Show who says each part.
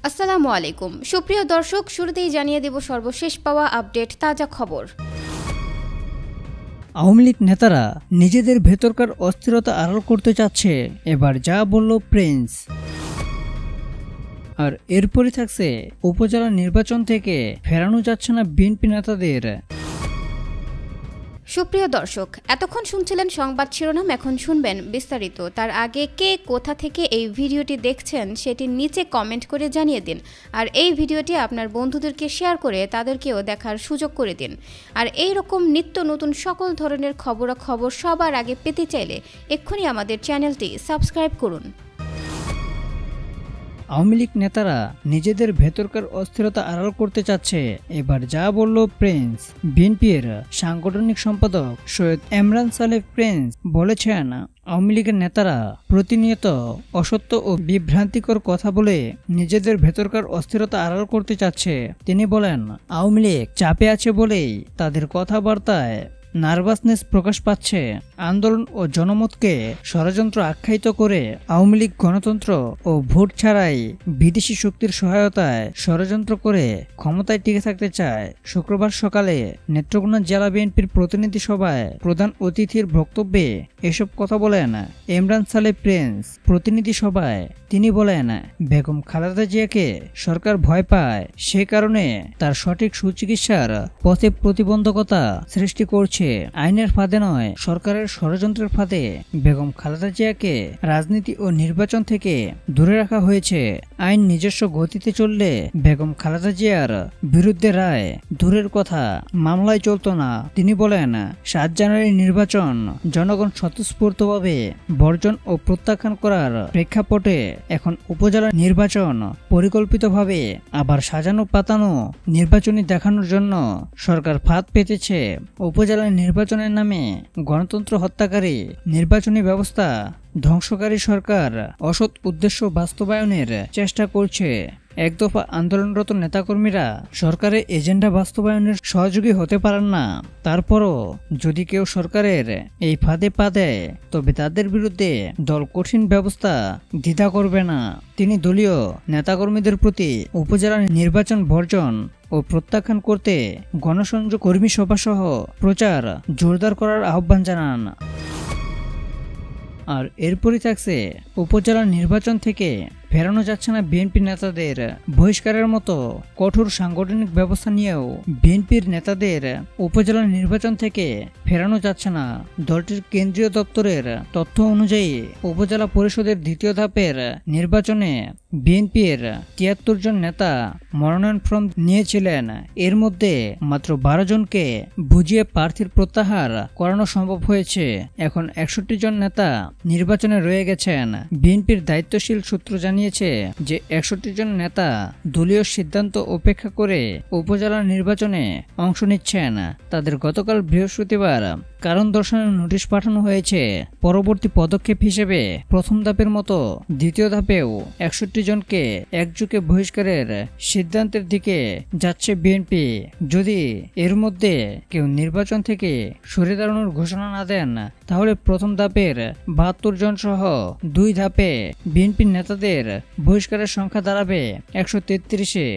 Speaker 1: আসসালামু আলাইকুম সুপ্রিয় দর্শক, শুরুতেই জানিয়ে দেব সর্বশেষ পাওয়া আপডেট তাজা খবর।
Speaker 2: আওয়ামী লীগ নেতারা নিজেদের ভেতরকার অস্থিরতা আড়াল করতে চাচ্ছে, এবার যা বলল প্রিন্স। আর এরপরই থাকছে উপজেলা নির্বাচন থেকে ফেরানো যাচ্ছে না বিএনপি নেতাদের।
Speaker 1: সুপ্রিয় দর্শক, এতক্ষণ শুনছিলেন সংবাদ শিরোনাম, এখন শুনবেন বিস্তারিত। তার আগে কে কোথা থেকে এই ভিডিওটি দেখছেন সেটি নিচে কমেন্ট করে জানিয়ে দিন। আর এই ভিডিওটি আপনার বন্ধুদেরকে শেয়ার করে তাদেরকেও দেখার সুযোগ করে দিন। আর এই রকম নিত্য নতুন সকল ধরনের খবরাখবর সবার আগে পেতে চাইলে এক্ষুনি আমাদের চ্যানেলটি সাবস্ক্রাইব করুন।
Speaker 2: আওয়ামী লীগ নেতারা নিজেদের ভেতরকার অস্থিরতা আড়াল করতে চাচ্ছে, এবার যা বলল প্রিন্স। বিএনপির সাংগঠনিক সম্পাদক সৈয়দ এমরান সালেহ প্রিন্স বলেছেন, আওয়ামী লীগের নেতারা প্রতিনিয়ত অসত্য ও বিভ্রান্তিকর কথা বলে নিজেদের ভেতরকার অস্থিরতা আড়াল করতে চাচ্ছে। তিনি বলেন, আওয়ামী লীগ চাপে আছে বলেই তাদের কথাবার্তায় নার্ভাসনেস প্রকাশ পাচ্ছে। আন্দোলন ও জনমতকে ষড়যন্ত্র আখ্যায়িত করে আওয়ামী লীগ গণতন্ত্র ও ভোট ছাড়াই বিদেশি শক্তির সহায়তায় ষড়যন্ত্র করে ক্ষমতায় টিকে থাকতে চায়। শুক্রবার সকালে নেত্রকোনা জেলা বিএনপির প্রতিনিধি সভায় প্রধান অতিথির বক্তব্যে এসব কথা বলেন এমরান সালেহ প্রিন্স। প্রতিনিধি সভায় তিনি বলেন, বেগম খালেদা জিয়াকে সরকার ভয় পায়, সে কারণে তার সঠিক সুচিকিৎসার পথে প্রতিবন্ধকতা সৃষ্টি করছে। আইনের ফাঁদে নয়, সরকারের ষড়যন্ত্রের ফাঁদে বেগম খালেদা জিয়াকে রাজনীতি ও নির্বাচন থেকে দূরে রাখা হয়েছে। আইন নিজস্ব গতিতে চললে বেগম খালেদা জিয়ার বিরুদ্ধে রায় দূরের কথা, মামলায় চলতো না। তিনি বলেন, ৭ জানুয়ারি নির্বাচন জনগণ স্বতঃস্ফূর্তভাবে বর্জন ও প্রত্যাখ্যান করার প্রেক্ষাপটে এখন উপজেলা নির্বাচন পরিকল্পিতভাবে আবার সাজানো পাতানো নির্বাচনী দেখানোর জন্য সরকার ফাঁদ পেতেছে। উপজেলা নির্বাচনের নামে গণতন্ত্র হত্যাকারী, নির্বাচনী ব্যবস্থা ধ্বংসকারী সরকার অসৎ উদ্দেশ্য বাস্তবায়নের চেষ্টা করছে। একদফা আন্দোলনরত নেতাকর্মীরা সরকারের এজেন্ডা বাস্তবায়নের সহযোগী হতে পারেন না। তারপরও যদি কেউ সরকারের এই ফাঁদে পা দেয়, তবে তাদের বিরুদ্ধে দল কঠিন ব্যবস্থা দ্বিধা করবে না। তিনি দলীয় নেতাকর্মীদের প্রতি উপজেলা নির্বাচন বর্জন ও প্রত্যাখ্যান করতে গণসংযোগ কর্মী সভা সহ প্রচার জোরদার করার আহ্বান জানান। আর এরপরই থাকছে উপজেলা নির্বাচন থেকে ফেরানো যাচ্ছে না বিএনপি নেতাদের। বহিষ্কারের মতো কঠোর সাংগঠনিক ব্যবস্থা নিয়েও বিএনপির নেতাদের উপজেলা নির্বাচন থেকে ফেরানো যাচ্ছে না। দলটির কেন্দ্রীয় দপ্তরের তথ্য অনুযায়ী উপজেলা পরিষদের দ্বিতীয় ধাপের নির্বাচনে বিএনপির ৭৩ জন নেতা মনোনয়ন ফর্ম নিয়েছিলেন। এর মধ্যে মাত্র ১২ জনকে বুঝিয়ে প্রার্থীর প্রত্যাহার করানো সম্ভব হয়েছে। এখন ৬১ জন নেতা নির্বাচনে রয়ে গেছেন। বিএনপির দায়িত্বশীল সূত্র জানিয়েছে যে ৬১ জন নেতা দলীয় সিদ্ধান্ত উপেক্ষা করে উপজেলা নির্বাচনে অংশ নিচ্ছেন। তাদের গতকাল বৃহস্পতিবার কারণ দর্শানোর নোটিশ পাঠানো হয়েছে। পরবর্তী পদক্ষেপ হিসেবে প্রথম ধাপের মতো দ্বিতীয় ধাপেও ৬১ জনকে একযোগে বহিষ্কারের সিদ্ধান্তের দিকে যাচ্ছে বিএনপি। যদি এর মধ্যে কেউ নির্বাচন থেকে সরে দাঁড়ানোর ঘোষণা না দেন, তাহলে প্রথম ধাপের ৭২ জন সহ ২ ধাপে বিএনপির নেতাদের বহিষ্কারের সংখ্যা দাঁড়াবে ১৩৩-এ।